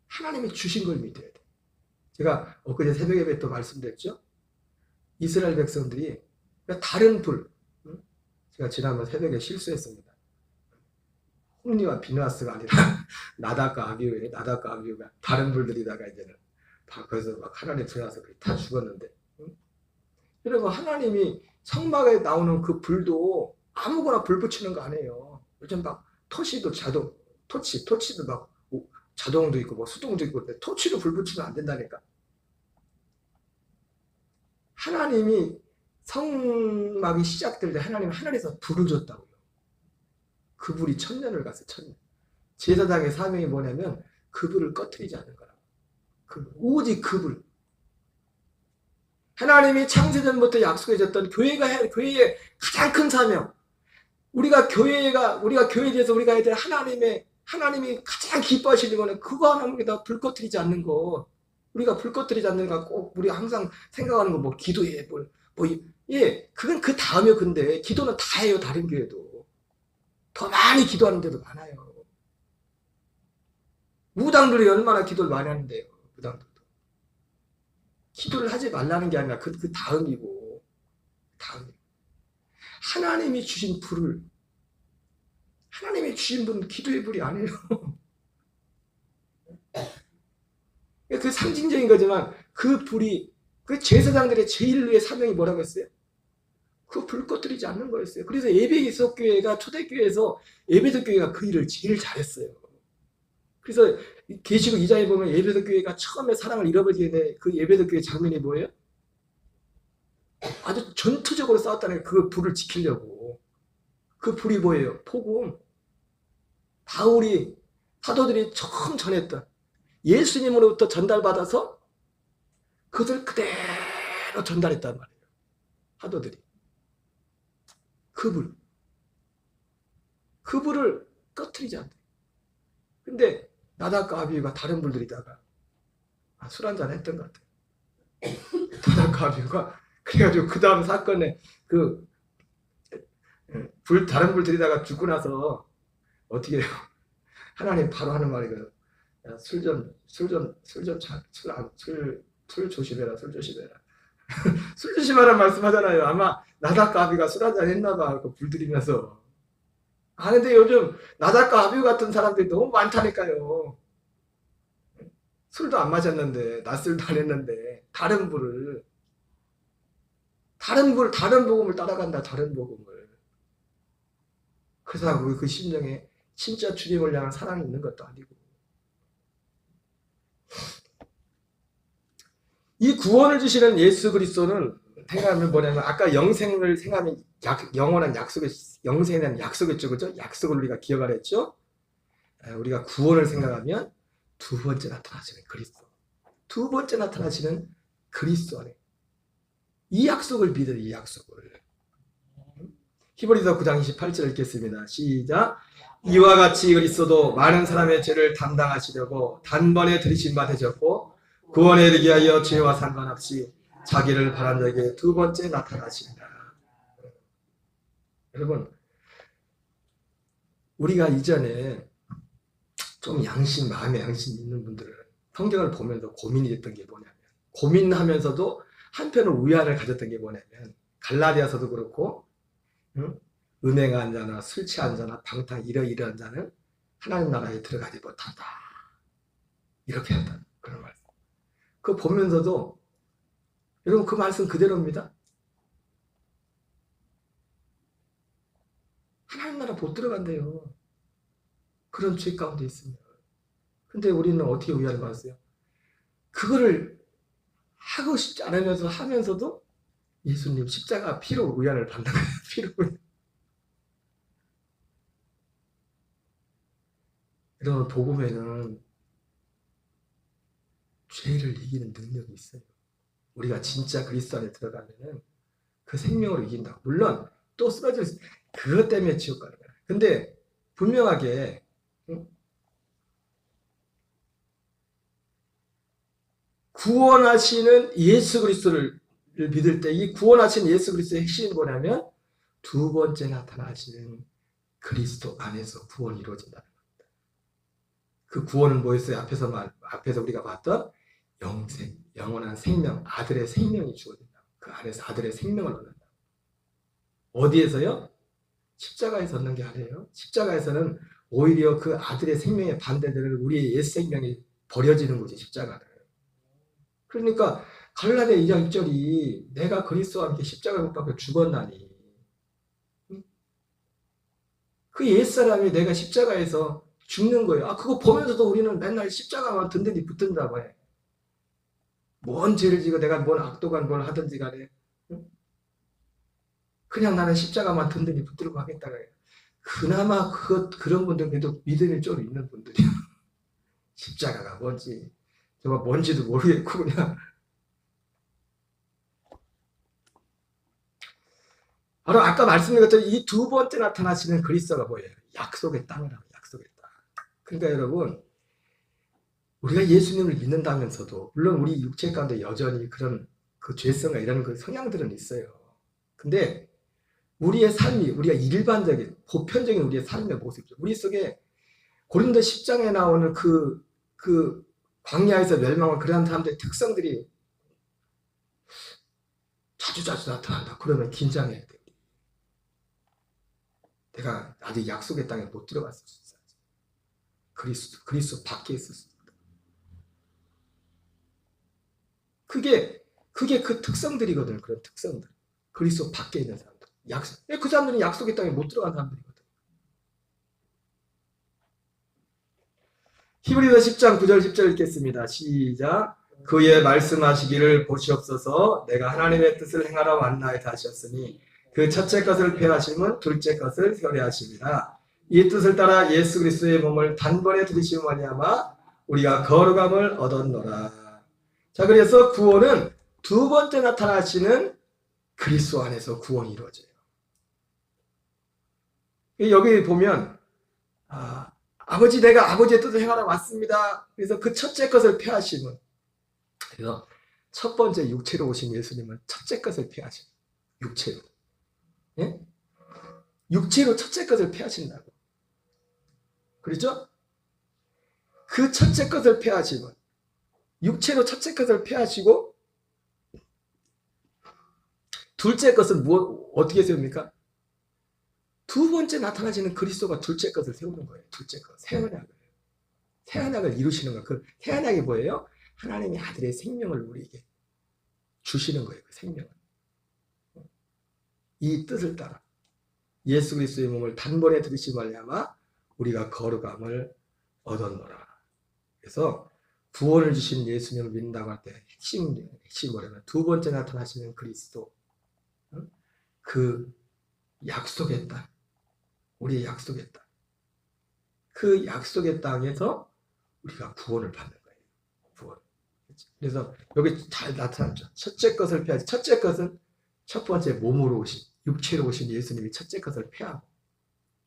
하나님이 주신 걸 믿어야 돼. 제가 엊그제 새벽 예배 또 말씀드렸죠. 이스라엘 백성들이 다른 불, 제가 지난번 새벽에 실수했습니다. 홈리와 비누아스가 아니라 나답과 아비후가 다른 불들이다가 이제는 거기서 막 하나님 들어와서 다 죽었는데, 여러분 하나님이 성막에 나오는 그 불도 아무거나 불 붙이는 거 아니에요. 요즘 막 토치도 막 자동도 있고 뭐 수동도 있고 토치로 불 붙이면 안 된다니까. 하나님이 성막이 시작될 때 하나님은 하늘에서 불을 줬다고요. 그 불이 1000년을 갔어요. 1000년. 제사장의 사명이 뭐냐면 그 불을 꺼트리지 않는 거라고. 오직 그 불. 하나님이 창세전부터 약속해 줬던 교회의 가장 큰 사명. 우리가 교회에 대해서 우리가 해야 될 하나님이 가장 기뻐하시는 거는 그거 하나님에다 불 꺼트리지 않는 거. 우리가 불 꺼트리지 않는 거 꼭 우리가 항상 생각하는 거 뭐 기도해 그건 그 다음이요. 근데 기도는 다 해요. 다른 교회도 더 많이 기도하는 데도 많아요. 무당들이 얼마나 기도를 많이 하는데요. 무당들도. 기도를 하지 말라는 게 아니라 그 다음이고, 다음이고. 하나님이 주신 불을, 하나님이 주신 분은 기도의 불이 아니에요. 그 상징적인 거지만 그 불이, 그 제사장들의 제일의 사명이 뭐라고 했어요? 그 불 꺼뜨리지 않는 거였어요. 그래서 에베소 교회가, 초대교회에서 에베소 교회가 그 일을 제일 잘했어요. 그래서 계시록 2장에 보면 에베소 교회가 처음에 사랑을 잃어버리게 된 그 에베소 교회 장면이 뭐예요? 아주 전투적으로 싸웠다는 거예요. 그 불을 지키려고. 그 불이 뭐예요? 복음. 바울이, 사도들이 처음 전했던 예수님으로부터 전달받아서 그것을 그대로 전달했단 말이에요. 사도들이. 그 불. 그 불을 꺼뜨리지 않대. 근데 나답과 아비후가 다른 불들이다가 술 한잔 했던 것 같아요. 나답과 아비후가 그래가지고 그 다음 사건에 그 다른 불 들이다가 죽고 나서 어떻게 해요? 하나님 바로 하는 말이거든. 술 조심해라, 술 조심해라. 술 조심하라는 말씀하잖아요. 아마 나답과 아비가 술 한잔 했나봐. 불 들이면서. 근데 요즘 나답과 아비후 같은 사람들이 너무 많다니까요. 술도 안 마셨는데, 낮술도 안 했는데, 다른 복음을 따라간다, 다른 복음을. 그래서 그 심정에 진짜 주님을 향한 사랑이 있는 것도 아니고. 이 구원을 주시는 예수 그리스도는 생각하면 뭐냐면, 아까 영생을 생각하면 영원한 약속의, 영생에 대한 약속이었죠. 그죠? 약속을 우리가 기억하려 했죠? 우리가 구원을 생각하면 두 번째 나타나시는 그리스도. 두 번째 나타나시는 그리스도 안에. 이 약속을 믿어요, 이 약속을. 히브리서 9장 28절 읽겠습니다. 시작. 이와 같이 그리스도도 많은 사람의 죄를 담당하시려고 단번에 들이신 바 되셨고 구원에 이르게 하여 죄와 상관없이 자기를 바란 자에게 두 번째 나타나신다. 여러분, 우리가 이전에 좀 마음의 양심 있는 분들은 성경을 보면서 고민이 됐던 게 뭐냐면, 고민하면서도 한편으로 위안을 가졌던 게 뭐냐면, 갈라디아서도 그렇고, 음행한 자나 술 취한 자나 방탕 이러이러한 자는 하나님 나라에 들어가지 못한다. 이렇게 한다. 그런 말씀. 그거 보면서도 여러분 그 말씀 그대로입니다. 하나님 나라 못 들어간대요. 그런 죄 가운데 있으면. 근데 우리는 어떻게 위안을 받았어요? 그거를 하고 싶지 않으면서 하면서도 예수님 십자가 피로 위안을 받는 거예요. 피로. 여러분, 복음에는 죄를 이기는 능력이 있어요. 우리가 진짜 그리스도 안에 들어가면은 그 생명으로 이긴다. 물론 또 쓰러질 수, 그것 때문에 지옥 가는 거야. 근데 분명하게 구원하시는 예수 그리스도를 믿을 때 이 구원하시는 예수 그리스도의 핵심이 뭐냐면 두 번째 나타나시는 그리스도 안에서 구원이 이루어진다는 겁니다. 그 구원은 뭐였어요? 앞에서 우리가 봤던 영생, 영원한 생명, 아들의 생명이 주어진다. 그 안에서 아들의 생명을 얻는다. 어디에서요? 십자가에서 얻는 게 아니에요. 십자가에서는 오히려 그 아들의 생명에 반대되는 우리의 옛 생명이 버려지는 거지, 십자가는. 그러니까 갈라디아 2장 1절이 내가 그리스도와 함께 십자가에 못 박혀 죽었나니, 그 옛사람이 내가 십자가에서 죽는 거예요. 그거 보면서도 우리는 맨날 십자가만 든든히 붙든다고 해. 뭔 죄를 지고 내가 뭔 악도간 뭘 하든지 간에 그냥 나는 십자가만 든든히 붙들고 하겠다고 해요. 그나마 그런 분들 그래도 믿음이 좀 있는 분들이야. 십자가가 뭔지 정말 뭔지도 모르겠고 그냥 바로 아까 말씀드린 것처럼 이 두 번째 나타나시는 그리스도가 뭐예요? 약속의 땅이라고. 약속의 땅. 그러니까 여러분, 우리가 예수님을 믿는다면서도 물론 우리 육체 가운데 여전히 그런 그 죄성과 이런 그 성향들은 있어요. 근데 우리의 삶이, 우리가 일반적인 보편적인 우리의 삶의 모습이죠. 우리 속에 고린도 10장에 나오는 그 그 광야에서 멸망한 그런 사람들의 특성들이 자주 나타난다. 그러면 긴장해야 돼. 내가 아직 약속의 땅에 못 들어갔을 수 있어. 그리스도 밖에 있을 수 있다. 그게 그 특성들이거든. 그런 특성들. 그리스도 밖에 있는 사람들. 그 사람들은 약속의 땅에 못 들어간 사람들이거든. 히브리서 10장 9절 10절 읽겠습니다. 시작. 그의 말씀하시기를 보시옵소서 내가 하나님의 뜻을 행하러 왔나이다 하셨으니 그 첫째 것을 폐하심은 둘째 것을 세우려 이 뜻을 따라 예수 그리스도의 몸을 단번에 들이심으로 말미암아 우리가 거룩함을 얻었노라. 자, 그래서 구원은 두 번째 나타나시는 그리스도 안에서 구원이 이루어져요. 여기 보면 아버지 내가 아버지의 뜻을 행하러 왔습니다. 그래서 그 첫째 것을 폐하심은 그래서 첫 번째 육체로 오신 예수님은 첫째 것을 폐하신 육체로. 예? 육체로 첫째 것을 폐하신다고. 그렇죠? 그 첫째 것을 폐하시고 육체로 첫째 것을 폐하시고 둘째 것은 어떻게 세웁니까? 두 번째 나타나시는 그리스도가 둘째 것을 세우는 거예요. 둘째 것, 새 언약을. 새 언약을 이루시는 거예요. 그 새 언약이 뭐예요? 하나님의 아들의 생명을 우리에게 주시는 거예요. 그 생명을. 이 뜻을 따라 예수 그리스도의 몸을 단번에 들이심으로 말미암아 우리가 거룩함을 얻었노라. 그래서 구원을 주신 예수님을 믿는다고 할 때 핵심이 뭐냐면 두 번째 나타나시는 그리스도, 그 약속의 땅, 우리의 약속의 땅, 그 약속의 땅에서 우리가 구원을 받는 거예요. 구원. 그래서 여기 잘 나타났죠. 첫째 것을 폐하지. 첫째 것은 첫 번째 몸으로 오신, 육체로 오신 예수님이 첫째 것을 폐하고,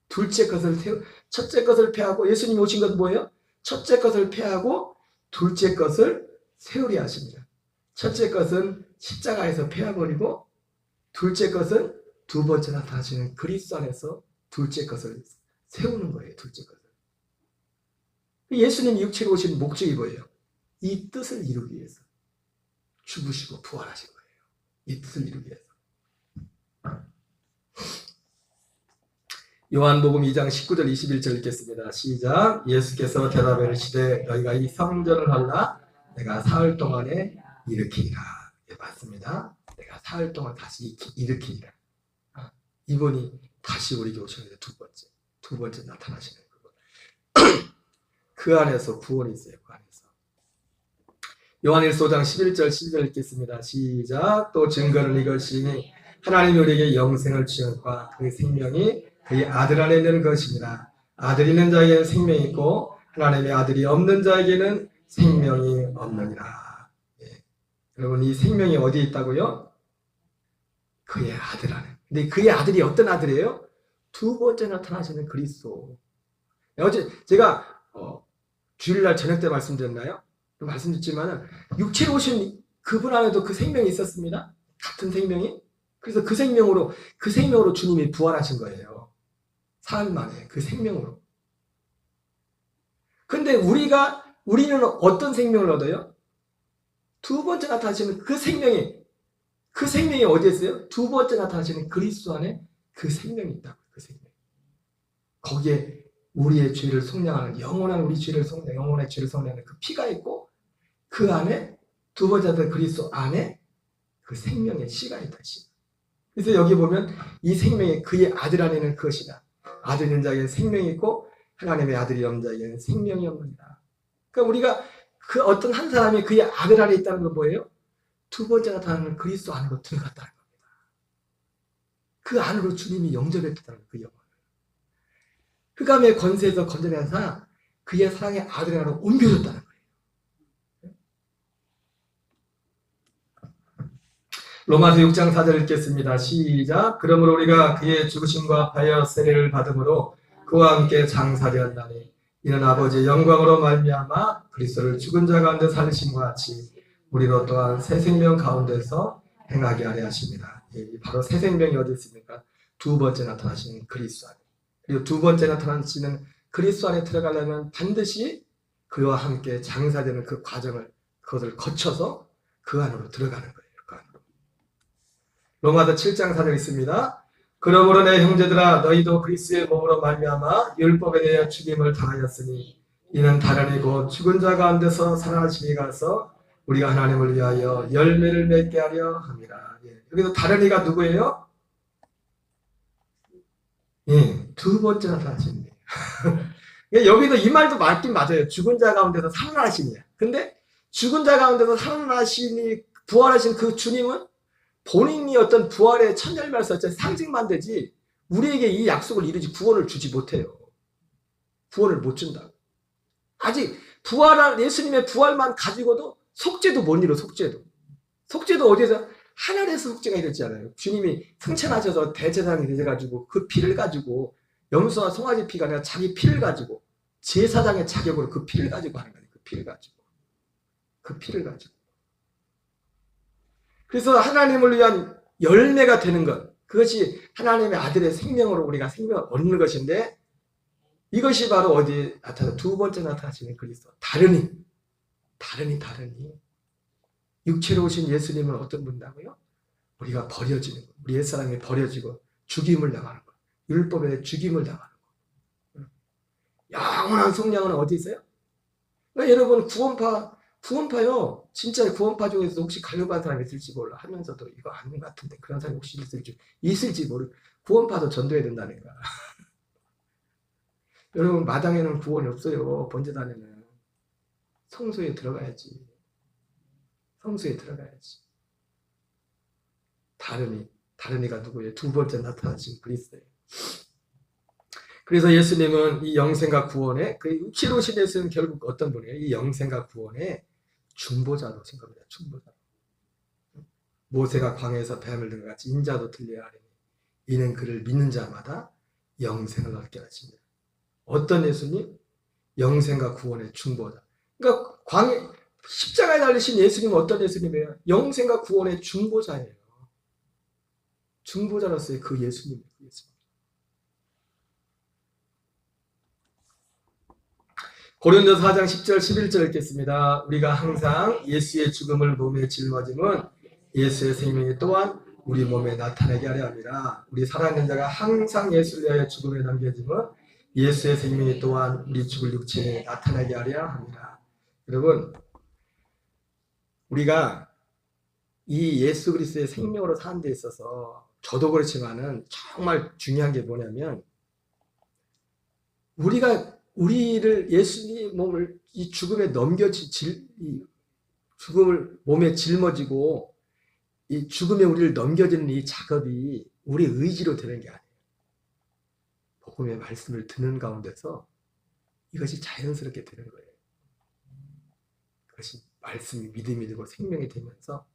첫째 것을 폐하고, 예수님이 오신 건 뭐예요? 첫째 것을 폐하고 둘째 것을 세우려 하십니다. 첫째 것은 십자가에서 폐하버리고, 둘째 것은 두 번째 나타나시는 그리스도 안에서 둘째 것을 세우는 거예요. 둘째 것을. 예수님이 육체로 오신 목적이 뭐예요? 이 뜻을 이루기 위해서 죽으시고 부활하신 거예요. 이 뜻을 이루기 위해서. 요한복음 2장 19절 21절 읽겠습니다. 시작. 예수께서 대답해 이르시되 너희가 이 성전을 하나 내가 사흘 동안에 일으키리라. 예, 맞습니다. 내가 사흘 동안 다시 일으키리라. 이분이 다시 우리에게 오시는 두 번째 나타나시는 그분. 그 안에서 구원이 있어요. 그 안에서. 요한일서 5장 11절 12절 읽겠습니다. 시작. 또 증거는 이것이니 하나님이 우리에게 영생을 주셨과 그 생명이 그의 아들 안에 있는 것입니다. 아들이 있는 자에게는 생명이 있고 하나님의 아들이 없는 자에게는 생명이 없느니라. 예. 여러분 이 생명이 어디에 있다고요? 그의 아들 안에. 근데 그의 아들이 어떤 아들이에요? 두 번째 나타나시는 그리스도. 어제 제가 주일날 저녁 때 말씀드렸나요? 말씀드렸지만 육체로 오신 그분 안에도 그 생명이 있었습니다. 같은 생명이. 그래서 그 생명으로 주님이 부활하신 거예요. 사흘 만에 그 생명으로. 근데 우리는 어떤 생명을 얻어요? 두 번째 나타나시는 그 생명이 어디에 있어요? 두 번째 나타나시는 그리스도 안에 그 생명이 있다고. 그 생명. 거기에 우리의 죄를 속량하는 영원한 죄를 속량하는 그 피가 있고 그 안에 두 번째 나타나는 그리스도 안에 그 생명의 씨가 있다. 씨. 그래서 여기 보면 이 생명이 그의 아들 안에는 그것이다. 아들 있는 자에게는 생명이 있고 하나님의 아들이 없는 자에게는 생명이 없느니라. 그러니까 우리가 그 어떤 한 사람이 그의 아들 안에 있다는 건 뭐예요? 두 번째 나타나는 그리스도 안으로 들어갔다는 겁니다. 그 안으로 주님이 영접했다는 그 영혼을. 흑암의 권세에서 건져내서 그의 사랑의 아들 안으로 옮겨졌다는 거예요. 로마서 6장 4절 읽겠습니다. 시작. 그러므로 우리가 그의 죽으심과 합하여 세례를 받음으로 그와 함께 장사되었나니 이는 아버지의 영광으로 말미암아 그리스도를 죽은 자 가운데 살리심과 같이 우리로 또한 새 생명 가운데서 행하게 하려 하십니다. 바로 새 생명이 어디 있습니까? 두 번째 나타나시는 그리스도 안에. 그리고 두 번째 나타나시는 그리스도 안에 들어가려면 반드시 그와 함께 장사되는 그 과정을 그것을 거쳐서 그 안으로 들어가는 거예요. 그 안으로. 로마서 7장 4절 있습니다. 그러므로 내 형제들아 너희도 그리스도의 몸으로 말미암아 율법에 대하여 죽임을 당하였으니 이는 다른 이고 죽은 자 가운데서 살아나심이 가서 우리가 하나님을 위하여 열매를 맺게 하려 함이라. 예. 여기서 다른 이가 누구예요? 예, 두 번째 나타나신 거예요. 여기도 이 말도 맞긴 맞아요. 죽은 자 가운데서 살아나시냐. 근데 죽은 자 가운데서 살아나시니 부활하신 그 주님은 본인이 어떤 부활의 천열말씀 상징만 되지 우리에게 이 약속을 이루지 구원을 주지 못해요. 구원을 못 준다. 아직 부활한 예수님의 부활만 가지고도 속죄도 못 이뤄. 속죄도 어디에서 하늘에서 속죄가 이루어지지 않아요. 주님이 승천하셔서 대제사장이 되셔가지고 그 피를 가지고 염소와 송아지 피가 아니라 자기 피를 가지고 제사장의 자격으로 그 피를 가지고 하는 거예요. 그 피를 가지고. 그래서 하나님을 위한 열매가 되는 것, 그것이 하나님의 아들의 생명으로 우리가 생명을 얻는 것인데 이것이 바로 어디에 나타나 두 번째 나타나시는 그리스도. 다르니 육체로 오신 예수님은 어떤 분이라고요? 우리가 버려지는 것, 우리 옛사람이 버려지고 죽임을 당하는 것, 율법에 죽임을 당하는 것. 영원한 성령은 어디 있어요? 그러니까 여러분 구원파요. 진짜 구원파 중에서 혹시 갈려간 사람이 있을지 몰라 하면서도 이거 아닌 것 같은데 그런 사람이 혹시 있을지 모르. 구원파도 전도해야 된다니까. 여러분 마당에는 구원이 없어요. 번제단에는. 성소에 들어가야지. 다른이가 누구예요? 두 번째 나타나신 그리스도예요. 그래서 예수님은 이 영생과 구원의 그 육체로 오신 예수님은 결국 어떤 분이에요? 이 영생과 구원의 중보자로 오신 겁니다. 중보자. 모세가 광야에서 뱀을 든 것 같이 인자도 들려야 하리니 이는 그를 믿는 자마다 영생을 얻게 하십니다. 어떤 예수님? 영생과 구원의 중보자. 그러니까 십자가에 달리신 예수님은 어떤 예수님이에요? 영생과 구원의 중보자예요. 중보자로서의 그 예수님이에요. 고린도서 4장 10절 11절 읽겠습니다. 우리가 항상 예수의 죽음을 몸에 짊어짐은 예수의 생명이 또한 우리 몸에 나타나게 하려 합니다. 우리 살아있는 자가 항상 예수를 위하여 죽음에 넘겨짐은 예수의 생명이 또한 우리 죽을 육체에 나타나게 하려 합니다. 여러분 우리가 이 예수 그리스도의 생명으로 사는 데 있어서 저도 그렇지만은 정말 중요한 게 뭐냐면 우리를 예수님 몸을 이 죽음에 죽음을 몸에 짊어지고 이 죽음에 우리를 넘겨지는 이 작업이 우리 의지로 되는 게 아니에요. 복음의 말씀을 듣는 가운데서 이것이 자연스럽게 되는 거예요. 그것이 말씀이 믿음이 되고 생명이 되면서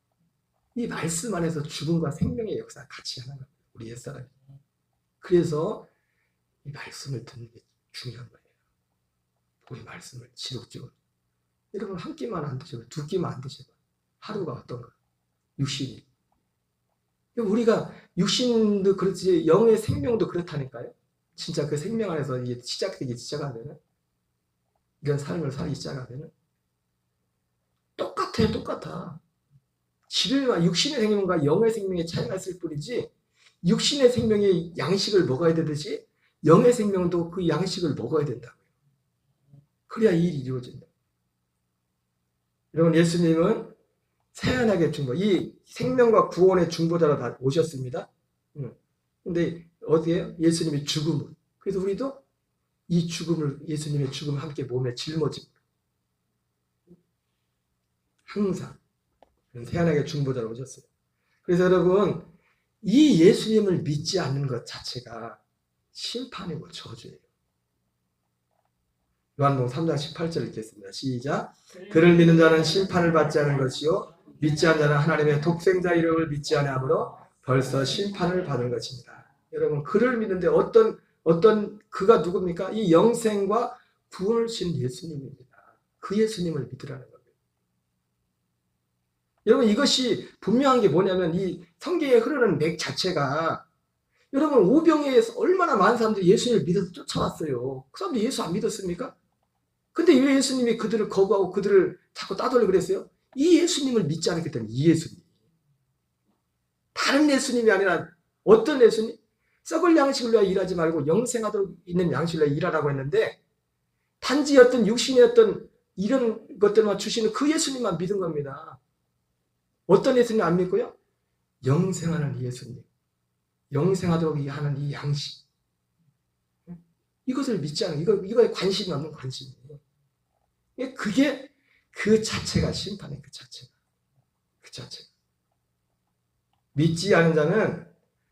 이 말씀 안에서 죽음과 생명의 역사가 같이 하는 거예요. 우리 옛사람이. 그래서 이 말씀을 듣는 게 중요한 거예요. 우리 말씀을 지속적으로. 여러분 한 끼만 안 드셔봐. 두 끼만 안 드셔봐. 하루가 어떤가? 60일. 우리가 육신도 그렇지 영의 생명도 그렇다니까요. 진짜 그 생명 안에서 이게 시작되기 시작하면 이런 삶을 살기 시작하면 똑같아. 지금과 육신의 생명과 영의 생명의 차이가 있을 뿐이지 육신의 생명의 양식을 먹어야 되듯이 영의 생명도 그 양식을 먹어야 된다고요. 그래야 이 일이 이루어진다. 여러분 예수님은 새하나게 중보, 이 생명과 구원의 중보자로 다 오셨습니다. 근데 어디에 예수님이 죽음을. 그래서 우리도 이 죽음을 예수님의 죽음을 함께 몸에 짊어집니다. 항상 새하나게 중보자로 오셨어요. 그래서 여러분 이 예수님을 믿지 않는 것 자체가 심판이고 저주예요. 요한복음 3장 18절 읽겠습니다. 시작. 그를 믿는 자는 심판을 받지 않은 것이요 믿지 않는 자는 하나님의 독생자 이름을 믿지 아니하므로 벌써 심판을 받은 것입니다. 여러분 그를 믿는데 어떤 그가 누굽니까? 이 영생과 구원을 주신 예수님입니다. 그 예수님을 믿으라는 겁니다. 여러분 이것이 분명한 게 뭐냐면 이 성경에 흐르는 맥 자체가 여러분 오병이에서 얼마나 많은 사람들이 예수님을 믿어서 쫓아왔어요. 그 사람들이 예수 안 믿었습니까? 근데 왜 예수님이 그들을 거부하고 그들을 자꾸 따돌려 그랬어요? 이 예수님을 믿지 않았기 때문에. 이 예수님. 다른 예수님이 아니라 어떤 예수님? 썩을 양식을 위하여 일하지 말고 영생하도록 있는 양식을 위하여 일하라고 했는데, 단지 어떤 육신의 어떤 이런 것들만 주시는 그 예수님만 믿은 겁니다. 어떤 예수님 안 믿고요? 영생하는 이 예수님. 영생하도록 하는 이 양식. 이것을 믿지 않은, 이거에 관심이 없는 관심이에요. 그게 그 자체가 심판의 그 자체가. 믿지 않은 자는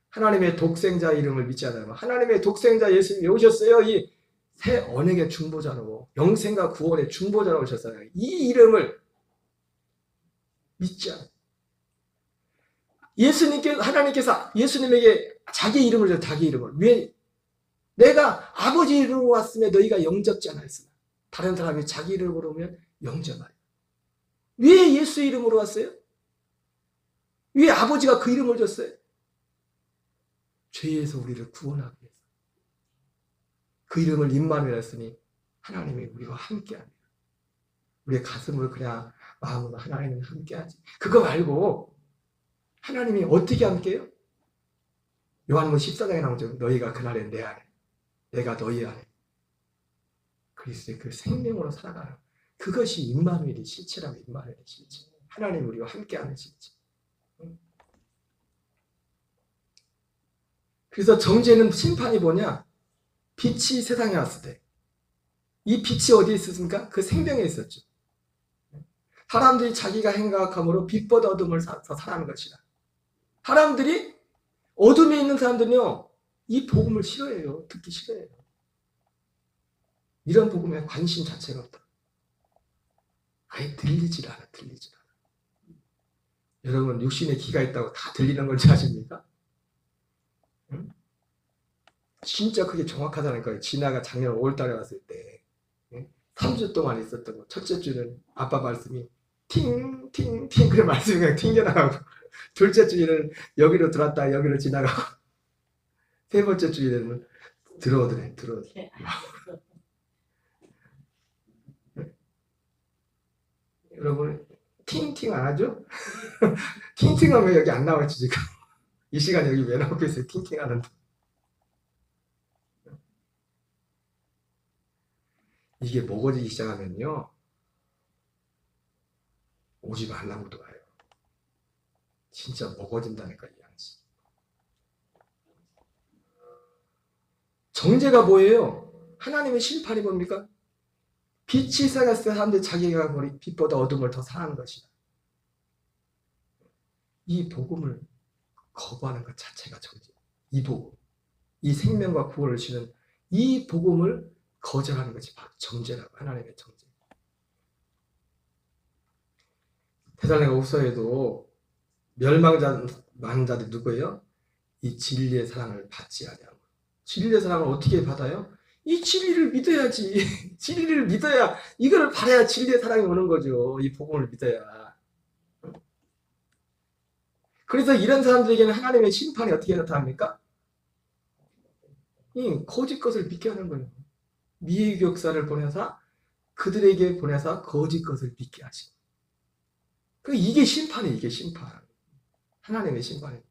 하나님의 독생자 이름을 믿지 않아요. 하나님의 독생자 예수님이 오셨어요. 이 새 언약의 중보자로, 영생과 구원의 중보자로 오셨어요. 이 이름을 믿지 않아요. 하나님께서 예수님에게 자기 이름을 줘, 자기 이름을. 왜? 내가 아버지 이름으로 왔으면 너희가 영접지 않았으나, 다른 사람이 자기 이름으로 오면 영접하리. 왜 예수 이름으로 왔어요? 왜 아버지가 그 이름을 줬어요? 죄에서 우리를 구원하기 위해서. 그 이름을 임마누엘 했으니 하나님이 우리와 함께합니다. 우리의 가슴을 그냥 마음으로 하나님이 함께하지. 그거 말고 하나님이 어떻게 함께해요? 요한복음 14장에 나오죠. 너희가 그날에 내 안에, 내가 너희 안에. 그리스도의 그 생명으로 살아가는, 그것이 임마누엘의 실체라고. 임마누엘의 실체. 하나님이 우리와 함께하는 실체. 그래서 정죄는 심판이 뭐냐? 빛이 세상에 왔을 때, 이 빛이 어디에 있었습니까? 그 생명에 있었죠. 사람들이 자기가 행각함으로 빛보다 어둠을 사서 살아가는 것이다. 사람들이, 어둠에 있는 사람들은요, 이 복음을 싫어해요. 듣기 싫어해요. 이런 복음에 관심 자체가 없다. 아예 들리질 않아. 여러분, 육신에 귀가 있다고 다 들리는 건지 아십니까? 응? 진짜 그게 정확하다는 거예요. 진아가 작년 5월달에 왔을 때 3주 동안 있었던 거. 첫째 주는 아빠 말씀이 팅팅팅, 그런 말씀이 그냥 튕겨나가고, 둘째 주에는 여기로 들어왔다 여기로 지나가고, 세 번째 주에는 들어오더래. 여러분, 팅팅 안 하죠? 팅팅하면 여기 안 나왔지 지금. 이 시간 여기 왜 나오고 있어요? 팅팅하는데. 이게 먹어지기 시작하면요, 오지 말라고도 와요. 진짜 먹어진다니까, 이 양식. 정죄가 뭐예요? 하나님의 심판이 뭡니까? 빛이 세상에 사람들이 자기가 빛보다 어둠을 더 사랑하는 것이다. 이 복음을 거부하는 것 자체가 정죄. 이 복음, 이 생명과 구원을 주는 이 복음을 거절하는 것이 바로 정죄라고. 하나님의 정죄. 데살로니가 후서에도 멸망한 자들이 누구예요? 이 진리의 사랑을 받지 아니하고. 진리의 사랑을 어떻게 받아요? 이 진리를 믿어야지. 진리를 믿어야, 이걸 바라야 진리의 사랑이 오는 거죠. 이 복음을 믿어야. 그래서 이런 사람들에게는 하나님의 심판이 어떻게 나타납니까? 이 거짓 것을 믿게 하는 거예요. 미교역사를 보내서, 그들에게 보내서 거짓 것을 믿게 하시고. 이게 심판이에요. 이게 심판. 하나님의 심판이에요.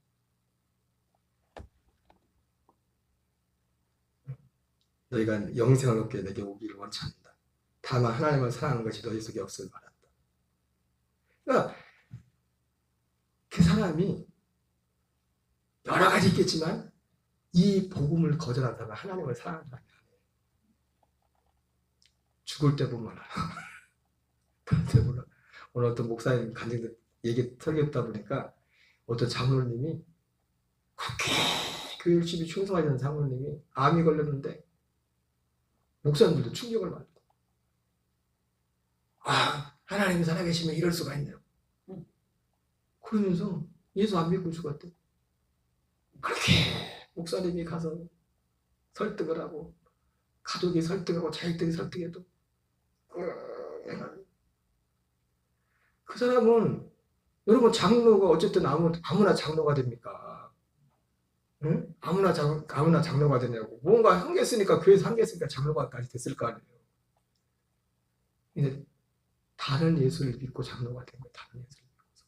너희가 영생을 얻게 내게 오기를 원치 않는다. 다만 하나님을 사랑하는 것이 너희 속에 없을 바란다. 그러니까 그 사람이 여러 가지 있겠지만 이 복음을 거절한 사람은 하나님을 사랑하는 사람이 아니에요. 죽을 때 보면 그럴 때 보면, 오늘 어떤 목사님 간증들 얘기 설교했다 보니까 어떤 장로님이 그렇게 그 열심히 충성하시는 장로님이 암이 걸렸는데 목사님들도 충격을 받았다. 아, 하나님이 살아계시면 이럴 수가 있네요. 그러면서 예수 안 믿고 죽었대. 그렇게 목사님이 가서 설득을 하고, 가족이 설득하고, 자식들이 설득해도 그 사람은, 여러분, 장로가 어쨌든 아무나 장로가 됩니까? 응? 아무나 장로가 되냐고. 뭔가 한계 쓰니까, 교회에서 한계 쓰니까 장로가까지 됐을 거 아니에요. 이제 다른 예수를 믿고 장로가 된 거예요. 다른 예수를 믿고서.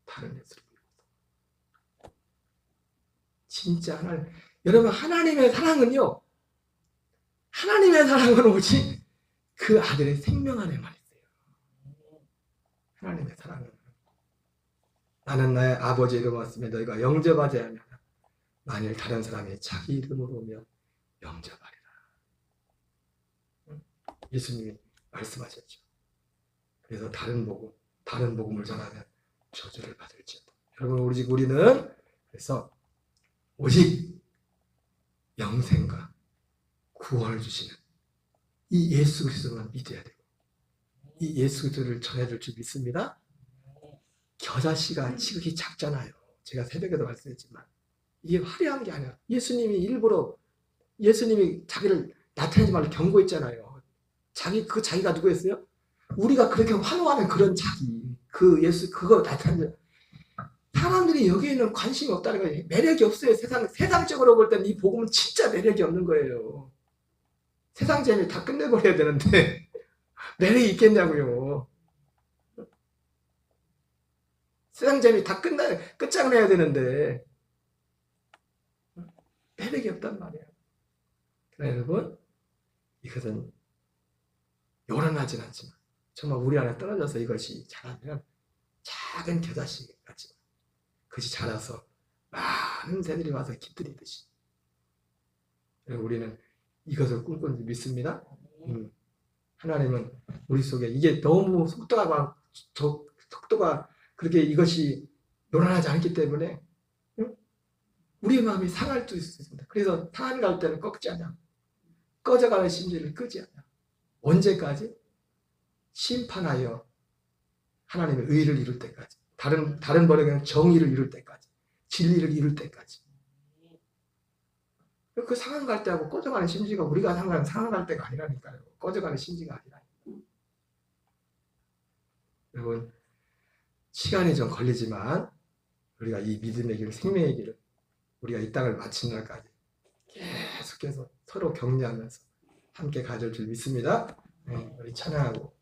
다른 예수를 믿고서. 진짜 하나님, 여러분 하나님의 사랑은요. 하나님의 사랑은 오직 그 아들의 생명 안에만 있어요. 하나님의 사랑은 나는 나의 아버지 이름 왔으면 너희가 영접하지 않으면 만일 다른 사람이 자기 이름으로 오면 영접하리라. 예수님이 말씀하셨죠. 그래서 다른 복음을 전하면 저주를 받을지어다. 여러분 우리는 그래서 오직 영생과 구원을 주시는 이 예수 그리스도만 믿어야 되고 이 예수 그리스도를 전해줄 줄 믿습니다. 겨자씨가 지극히 작잖아요. 제가 새벽에도 말씀했지만 이게 화려한 게 아니라 예수님이 일부러 예수님이 자기를 나타내지 말고 경고했잖아요. 자기가 누구였어요? 우리가 그렇게 환호하는 그런 자기, 그 예수 그거 나타내. 사람들이 여기에는 관심이 없다는 거예요. 매력이 없어요. 세상적으로 볼 때는 이 복음은 진짜 매력이 없는 거예요. 세상 재미 다 끝내버려야 되는데 매력이 있겠냐고요. 세상 재미 다 끝장내야 되는데 매력이 없단 말이에요. 그러나 여러분 이것은 요란하진 않지만 정말 우리 안에 떨어져서 이것이 자라면 작은 겨자씨 같지만 그것이 자라서 많은 새들이 와서 깃들이듯이 우리는 이것을 꿈꾸는지 믿습니다. 하나님은 우리 속에 이게 너무 속도가 그렇게 이것이 요란하지 않기 때문에 우리의 마음이 상할 수 있습니다. 그래서 상할 때는 꺾지 않아. 꺼져가는 심지를 끄지 않아. 언제까지? 심판하여 하나님의 의를 이룰 때까지. 다른 번역에는 정의를 이룰 때까지. 진리를 이룰 때까지. 그 상한 갈 때하고 꺼져가는 심지가 우리가 상한 갈 때가 아니라니까요. 꺼져가는 심지가 아니라. 여러분 시간이 좀 걸리지만 우리가 이 믿음의 길, 생명의 길을 우리가 이 땅을 마친 날까지 계속해서 서로 격려하면서 함께 가질 줄 믿습니다. 우리 찬양하고